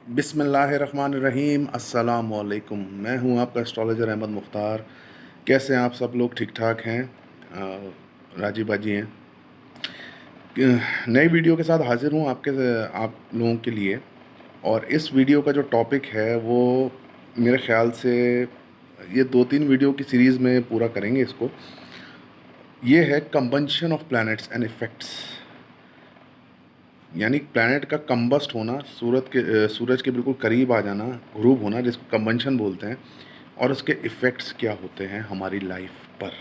बिस्मिल्लाहिर्रहमानिर्रहीम अस्सलाम वालेकुम। मैं हूं आपका एस्ट्रोलॉजर अहमद मुख्तार। कैसे हैं आप सब लोग? ठीक ठाक हैं? राजी बाजी हैं? नई वीडियो के साथ हाजिर हूं आप लोगों के लिए। और इस वीडियो का जो टॉपिक है वो मेरे ख्याल से ये 2-3 वीडियो की सीरीज़ में पूरा करेंगे इसको। ये है combustion of planets and effects, यानी प्लैनेट का कंबस्ट होना, सूरज के बिल्कुल करीब आ जाना, ग्रूव होना, जिसको कंबंशन बोलते हैं, और उसके इफ़ेक्ट्स क्या होते हैं हमारी लाइफ पर।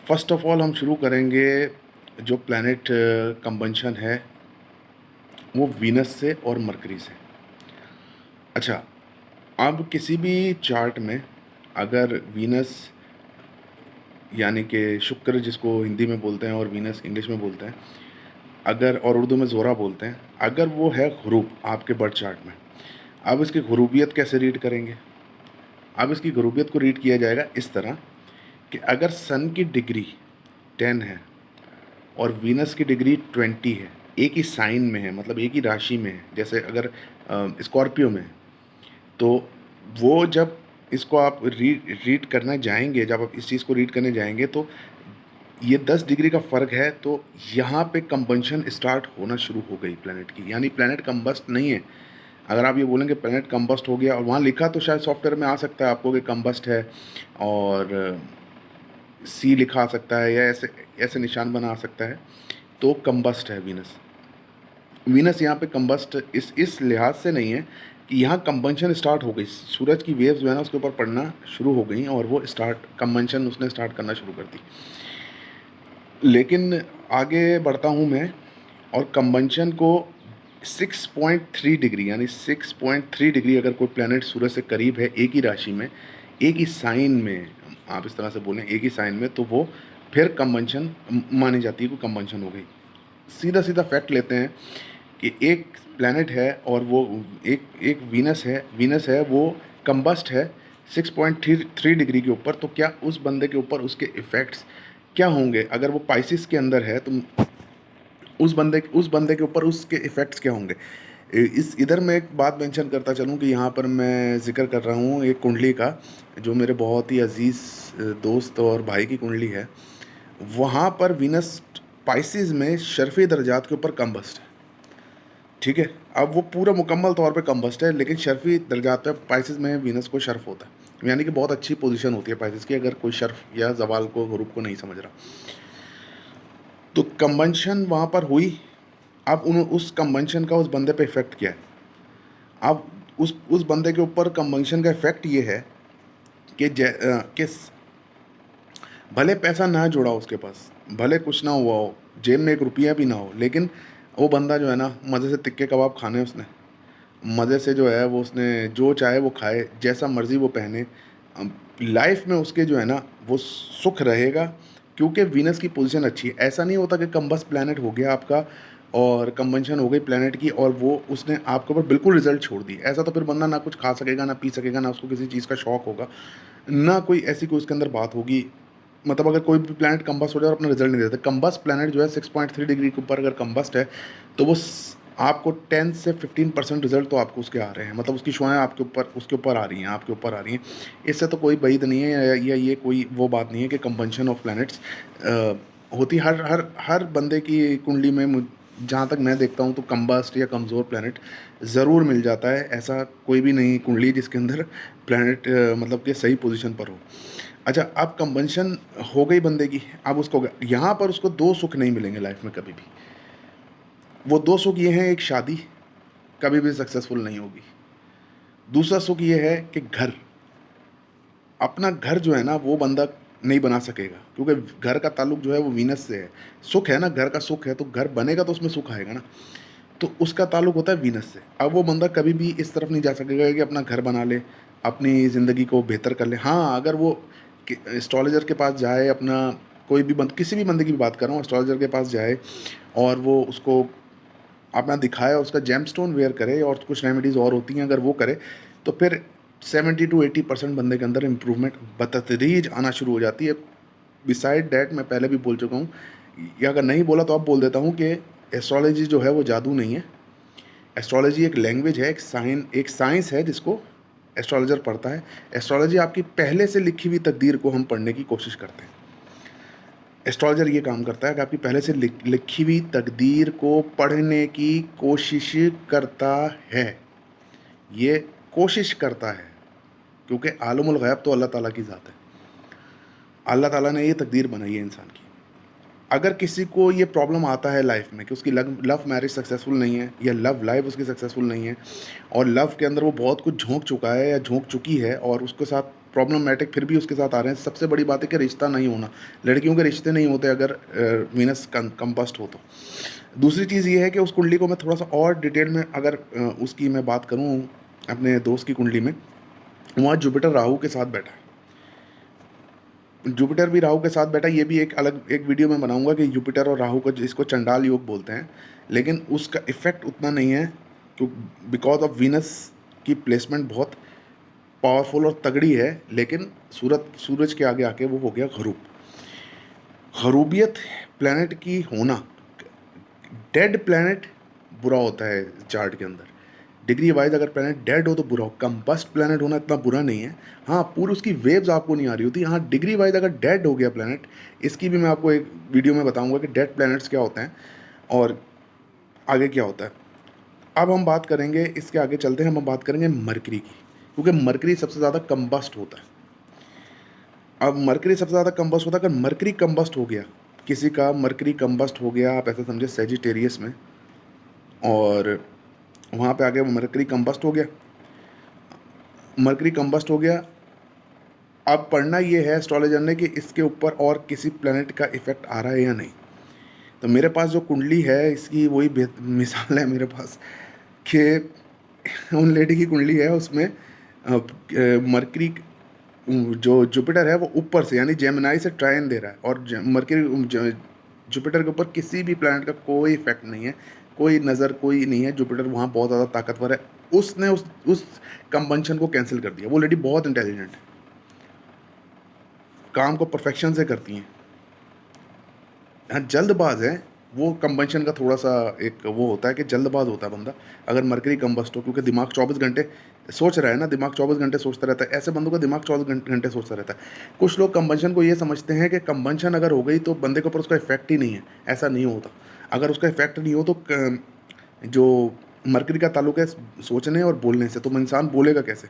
फर्स्ट ऑफ ऑल हम शुरू करेंगे जो प्लैनेट कंबंशन है वो वीनस से और मरकरी से। अच्छा, अब किसी भी चार्ट में अगर वीनस यानी कि शुक्र जिसको हिंदी में बोलते हैं और वीनस इंग्लिश में बोलते हैं, अगर और उर्दू में ज़ोरा बोलते हैं, अगर वो है गुरूब आपके बर्थ चार्ट में, अब इसकी गुरूबियत कैसे रीड करेंगे? अब इसकी गुरूबियत को रीड किया जाएगा इस तरह कि अगर सन की डिग्री 10 है और वीनस की डिग्री 20 है, एक ही साइन में है, मतलब एक ही राशि में है, जैसे अगर स्कॉर्पियो में है, तो वो जब इसको आप रीड करने जाएंगे, जब आप इस चीज़ को रीड करने जाएंगे तो ये 10 डिग्री का फ़र्क है, तो यहाँ पे कंबंशन स्टार्ट होना शुरू हो गई प्लैनेट की, यानी प्लैनेट कंबस्ट नहीं है। अगर आप ये बोलेंगे प्लैनेट कंबस्ट हो गया, और वहाँ लिखा तो शायद सॉफ्टवेयर में आ सकता है आपको कि कंबस्ट है, और सी लिखा आ सकता है, या ऐसे ऐसे निशान बना आ सकता है, तो कंबस्ट है वीनस। वीनस यहाँ पे कंबस्ट इस लिहाज से नहीं है कि यहाँ कंबंशन स्टार्ट हो गई, सूरज की वेव्स जो है ना उसके ऊपर पड़ना शुरू हो गई और वो कंबंशन उसने स्टार्ट करना शुरू कर दी। लेकिन आगे बढ़ता हूँ मैं, और कंबंशन को 6.3 डिग्री, यानी 6.3 डिग्री अगर कोई प्लैनेट सूरज से करीब है, एक ही राशि में, एक ही साइन में, आप इस तरह से बोलें एक ही साइन में, तो वो फिर कंबंशन मानी जाती है, कोई कंबंशन हो गई। सीधा सीधा फैक्ट लेते हैं कि एक प्लैनेट है और वो एक एक वीनस है, वो कंबस्ट है 6.3 डिग्री के ऊपर, तो क्या उस बंदे के ऊपर उसके इफ़ेक्ट्स क्या होंगे? अगर वो पाइसिस के अंदर है तो उस बंदे के ऊपर उसके इफ़ेक्ट्स क्या होंगे? इस इधर मैं एक बात मेंशन करता चलूँ कि यहाँ पर मैं ज़िक्र कर रहा हूँ एक कुंडली का, जो मेरे बहुत ही अज़ीज़ दोस्त और भाई की कुंडली है। वहाँ पर वीनस पाइसिस में शर्फ़ी दर्जात के ऊपर कंबस्ट है, ठीक है? अब वो पूरा मुकम्मल तौर पे कंबस्ट है, लेकिन शर्फ़ी दर्जात पे पाइसिस में वीनस को शर्फ़ होता है, यानी कि बहुत अच्छी पोजीशन होती है पाइसिस की, अगर कोई शर्फ़ या ज़वाल को, ग़ुरूब को नहीं समझ रहा। तो कंबंशन वहाँ पर हुई। अब उस कंबंशन का उस बंदे पे इफ़ेक्ट क्या है? अब उस बंदे के ऊपर कंबंशन का इफ़ेक्ट ये है कि भले पैसा ना जुड़ा हो उसके पास, भले कुछ ना हुआ हो, जेब में 1 रुपया भी ना हो, लेकिन वो बंदा जो है ना, मज़े से तिक्के कबाब खाने उसने, मज़े से जो है वो उसने जो चाहे वो खाए, जैसा मर्ज़ी वो पहने। लाइफ में उसके जो है ना वो सुख रहेगा, क्योंकि वीनस की पोजीशन अच्छी है। ऐसा नहीं होता कि कंबस्ट प्लैनेट हो गया आपका और कंबंशन हो गई प्लैनेट की और वो उसने आपके ऊपर बिल्कुल रिजल्ट छोड़ दी। ऐसा तो फिर बंदा ना कुछ खा सकेगा, ना पी सकेगा, ना उसको किसी चीज़ का शौक होगा, ना कोई ऐसी कोई उसके अंदर बात होगी। मतलब अगर कोई भी प्लैनेट कंबस्ट हो जाए और अपना रिजल्ट नहीं देता, कंबस्ट प्लैनेट जो है 6.3 डिग्री के ऊपर अगर कंबस्ट है, तो वो आपको 10 से 15% रिजल्ट तो आपको उसके आ रहे हैं, मतलब उसकी शुआएँ आपके ऊपर, उसके ऊपर आ रही हैं, आपके ऊपर आ रही हैं। इससे तो कोई बईद नहीं है, या ये कोई वो बात नहीं है कि कंबंशन ऑफ प्लैनेट्स होती हर हर हर बंदे की कुंडली में। जहाँ तक मैं देखता हूँ तो कंबस्ट या कमज़ोर प्लैनेट ज़रूर मिल जाता है। ऐसा कोई भी नहीं कुंडली जिसके अंदर प्लैनेट मतलब कि सही पोजीशन पर हो। अच्छा, अब कंबंशन हो गई बंदे की, अब उसको हो गया, यहाँ पर उसको 2 सुख नहीं मिलेंगे लाइफ में कभी भी। वो 2 सुख ये हैं, एक शादी कभी भी सक्सेसफुल नहीं होगी। दूसरा सुख ये है कि घर, अपना घर जो है ना वो बंदा नहीं बना सकेगा, क्योंकि घर का ताल्लुक जो है वो वीनस से है। सुख है ना, घर का सुख है, तो घर बनेगा तो उसमें सुख आएगा ना, तो उसका ताल्लुक होता है वीनस से। अब वो बंदा कभी भी इस तरफ नहीं जा सकेगा कि अपना घर बना ले, अपनी ज़िंदगी को बेहतर कर ले। हाँ, अगर वो एस्ट्रोलॉजर के पास जाए, अपना कोई भी किसी भी बंदे की भी बात कर रहा हूँ, एस्ट्रोलॉजर के पास जाए और वो उसको अपना दिखाए, उसका जेमस्टोन वेयर करे और कुछ रेमेडीज़ और होती हैं, अगर वो करे तो फिर 70 टू 80% बंदे के अंदर इम्प्रूवमेंट बतदरीज आना शुरू हो जाती है। बिसाइड डैट मैं पहले भी बोल चुका हूँ, या अगर नहीं बोला तो अब बोल देता हूँ कि एस्ट्रोलॉजी जो है वो जादू नहीं है, एस्ट्रोलॉजी एक लैंग्वेज है, एक साइंस है जिसको एस्ट्रोलॉजर पढ़ता है। एस्ट्रोलॉजी आपकी पहले से लिखी हुई तकदीर को हम पढ़ने की कोशिश करते हैं। एस्ट्रोलॉजर ये काम करता है कि आपकी पहले से लिखी हुई तकदीर को पढ़ने की कोशिश करता है। ये कोशिश करता है, क्योंकि आलमुल गैब तो अल्लाह ताला की ज़ात है। अल्लाह ताला ने ये तकदीर बनाई है इंसान की। अगर किसी को ये प्रॉब्लम आता है लाइफ में कि उसकी लव मैरिज सक्सेसफुल नहीं है, या लव लाइफ उसकी सक्सेसफुल नहीं है, और लव के अंदर वो बहुत कुछ झोंक चुका है या झोंक चुकी है, और उसके साथ प्रॉब्लमेटिक फिर भी उसके साथ आ रहे हैं, सबसे बड़ी बात है कि रिश्ता नहीं होना। लड़कियों के रिश्ते नहीं होते अगर वीनस कंपस्ट हो तो। दूसरी चीज़ ये है कि उस कुंडली को मैं थोड़ा सा और डिटेल में अगर उसकी मैं बात करूँ अपने दोस्त की कुंडली में, वहाँ जुपिटर राहु के साथ बैठा है। जुपिटर भी राहु के साथ बैठा, ये भी एक अलग एक वीडियो में बनाऊंगा कि जुपिटर और राहु को जिसको चंडाल योग बोलते हैं, लेकिन उसका इफेक्ट उतना नहीं है, तो बिकॉज ऑफ वीनस की प्लेसमेंट बहुत पावरफुल और तगड़ी है, लेकिन सूरज के आगे आके वो हो गया गरूब। गरूबियत प्लैनेट की होना, डेड प्लैनेट बुरा होता है चार्ट के अंदर। डिग्री वाइज अगर प्लैनेट डेड हो तो बुरा हो, कंबस्ट प्लैनेट होना इतना बुरा नहीं है। हाँ, पूरी उसकी वेव्स आपको नहीं आ रही होती। हाँ, डिग्री वाइज अगर डेड हो गया प्लैनेट, इसकी भी मैं आपको एक वीडियो में बताऊंगा कि डेड प्लैनेट्स क्या होते हैं और आगे क्या होता है। अब हम बात करेंगे, इसके आगे चलते हैं, हम बात करेंगे मरकरी की, क्योंकि मरकरी सबसे ज़्यादा कंबस्ट होता है। अब मरकरी सबसे ज़्यादा कंबस्ट होता है, अगर मरकरी कंबस्ट हो गया, किसी का मरकरी कंबस्ट हो गया, आप ऐसा समझे सेजिटेरियस में, और वहाँ पे आगे मरकरी कंबस्ट हो गया, मरकरी कंबस्ट हो गया। अब पढ़ना ये है एस्ट्रोलॉजर ने कि इसके ऊपर और किसी प्लैनेट का इफेक्ट आ रहा है या नहीं। तो मेरे पास जो कुंडली है, इसकी वही मिसाल है मेरे पास कि उन लेडी की कुंडली है, उसमें मरकरी जो जुपिटर है वो ऊपर से यानी जेमिनाई से ट्रायन दे रहा है, और मरकरी जुपिटर के ऊपर किसी भी प्लैनेट का कोई इफेक्ट नहीं है, कोई नज़र कोई नहीं है। जुपिटर वहाँ बहुत ज़्यादा ताकतवर है, उसने उस कंबंशन को कैंसिल कर दिया। वो लेडी बहुत इंटेलिजेंट है, काम को परफेक्शन से करती हैं। हाँ, जल्दबाज है वो। कंबंशन का थोड़ा सा एक वो होता है कि जल्दबाज होता है बंदा अगर मरकरी कंबस्ट हो, क्योंकि दिमाग 24 घंटे सोच रहा है ना, दिमाग 24 घंटे सोचता रहता है। ऐसे बंदों का दिमाग 24 घंटे सोचता रहता है। कुछ लोग कंबंशन को ये समझते हैं कि कंबंशन अगर हो गई तो बंदे के ऊपर उसका इफेक्ट ही नहीं है। ऐसा नहीं होता। अगर उसका इफेक्ट नहीं हो तो जो मरकरी का ताल्लुक है सोचने और बोलने से, तो इंसान बोलेगा कैसे।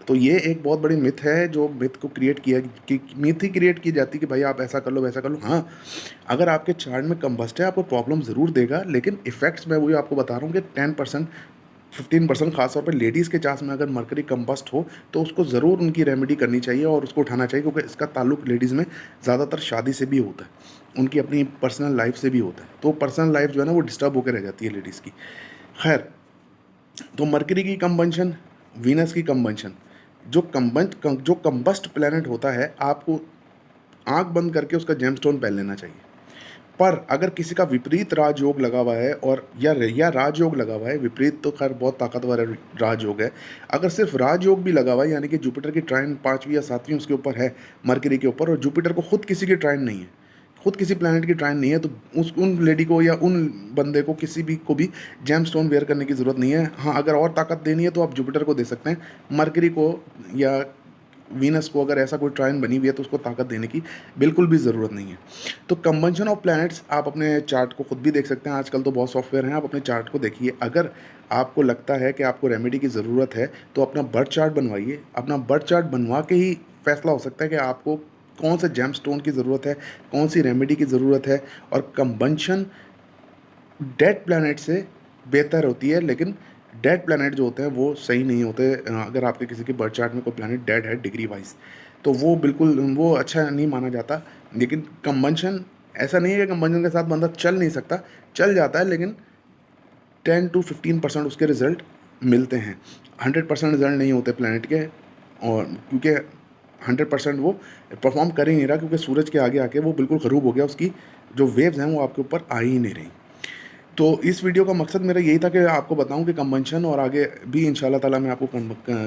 तो ये एक बहुत बड़ी मिथ है, जो मिथ को क्रिएट किया कि मिथ ही क्रिएट की जाती है कि भाई आप ऐसा कर लो वैसा कर लो। हाँ, अगर आपके चार्ट में कंबस्ट है आपको प्रॉब्लम ज़रूर देगा, लेकिन इफेक्ट्स मैं वही आपको बता रहा हूँ कि 10% 15% खासतौर पर लेडीज़ के चार्ट में अगर मरकरी कंबस्ट हो तो उसको ज़रूर उनकी रेमेडी करनी चाहिए और उसको उठाना चाहिए, क्योंकि इसका ताल्लुक लेडीज़ में ज़्यादातर शादी से भी होता है, उनकी अपनी पर्सनल लाइफ से भी होता है। तो पर्सनल लाइफ जो है ना वो डिस्टर्ब होकर रह जाती है लेडीज़ की। खैर, तो मरकरी की कंबंशन, वीनस की कंबंशन, जो कंबस्ट प्लैनेट होता है, आपको आंख बंद करके उसका जेमस्टोन पहन लेना चाहिए। पर अगर किसी का विपरीत राजयोग लगा हुआ है, और या राजयोग लगा हुआ है, विपरीत तो खैर बहुत ताकतवर है राजयोग है, अगर सिर्फ राजयोग भी लगा हुआ है, यानी कि जुपिटर की ट्राइन 5वीं या 7वीं उसके ऊपर है मरकरी के ऊपर, और जुपिटर को खुद किसी की ट्राइन नहीं है, खुद किसी प्लैनेट की ट्राइन नहीं है, तो उन लेडी को या उन बंदे को किसी भी को भी जेमस्टोन वेयर करने की ज़रूरत नहीं है। हाँ, अगर और ताकत देनी है तो आप जुपिटर को दे सकते हैं, मरकरी को या वीनस को अगर ऐसा कोई ट्राइन बनी हुई है तो उसको ताकत देने की बिल्कुल भी ज़रूरत नहीं है। तो कंबंशन ऑफ प्लैनेट्स आप अपने चार्ट को खुद भी देख सकते हैं, आजकल तो बहुत सॉफ्टवेयर हैं, आप अपने चार्ट को देखिए। अगर आपको लगता है कि आपको रेमेडी की ज़रूरत है तो अपना बर्थ चार्ट बनवाइए। अपना बर्थ चार्ट बनवा के ही फैसला हो सकता है कि आपको कौन से जेम स्टोन की ज़रूरत है, कौन सी रेमेडी की ज़रूरत है। और कंबंशन डेड प्लैनेट से बेहतर होती है, लेकिन डेड प्लैनेट जो होते हैं वो सही नहीं होते। अगर आपके किसी के बर्थ चार्ट में कोई प्लैनेट डेड है डिग्री वाइज, तो वो बिल्कुल वो अच्छा नहीं माना जाता। लेकिन कंबंशन ऐसा नहीं है कि कंबंशन के साथ बंदा चल नहीं सकता, चल जाता है, लेकिन 10 to 15% उसके रिजल्ट मिलते हैं। 100% रिजल्ट नहीं होते प्लैनेट के, और क्योंकि 100% वो परफॉर्म कर ही नहीं रहा, क्योंकि सूरज के आगे आके वो बिल्कुल ख़रूब हो गया, उसकी जो वेव्स हैं वो आपके ऊपर आ ही नहीं रही। तो इस वीडियो का मकसद मेरा यही था कि आपको बताऊं कि कंबंशन, और आगे भी इंशाल्लाह ताला मैं आपको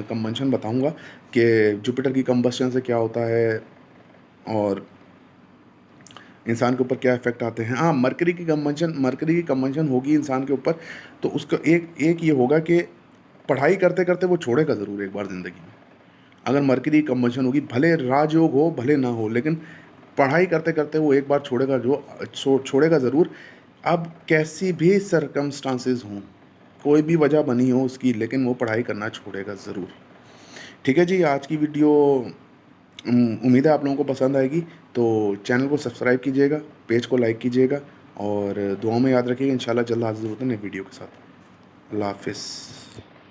कंबंशन बताऊंगा कि जुपिटर की कंबस्शन से क्या होता है, और इंसान के ऊपर क्या इफ़ेक्ट आते हैं। हाँ, मरकरी की कंबंशन होगी इंसान के ऊपर, तो उसका एक एक ये होगा कि पढ़ाई करते-करते वो छोड़ेगा ज़रूर एक बार ज़िंदगी में। अगर मरकरी की कंबंशन होगी, भले राजयोग हो, भले ना हो, लेकिन पढ़ाई करते-करते वो एक बार छोड़ेगा, छोड़ेगा ज़रूर। अब कैसी भी सर्कमस्टांसेस हों, कोई भी वजह बनी हो उसकी, लेकिन वो पढ़ाई करना छोड़ेगा ज़रूर। ठीक है जी, आज की वीडियो उम्मीद है आप लोगों को पसंद आएगी, तो चैनल को सब्सक्राइब कीजिएगा, पेज को लाइक कीजिएगा और दुआओं में याद रखिएगा। इंशाल्लाह जल्द हाज़िर होते हैं नई वीडियो के साथ। अल्लाह हाफ़िज़।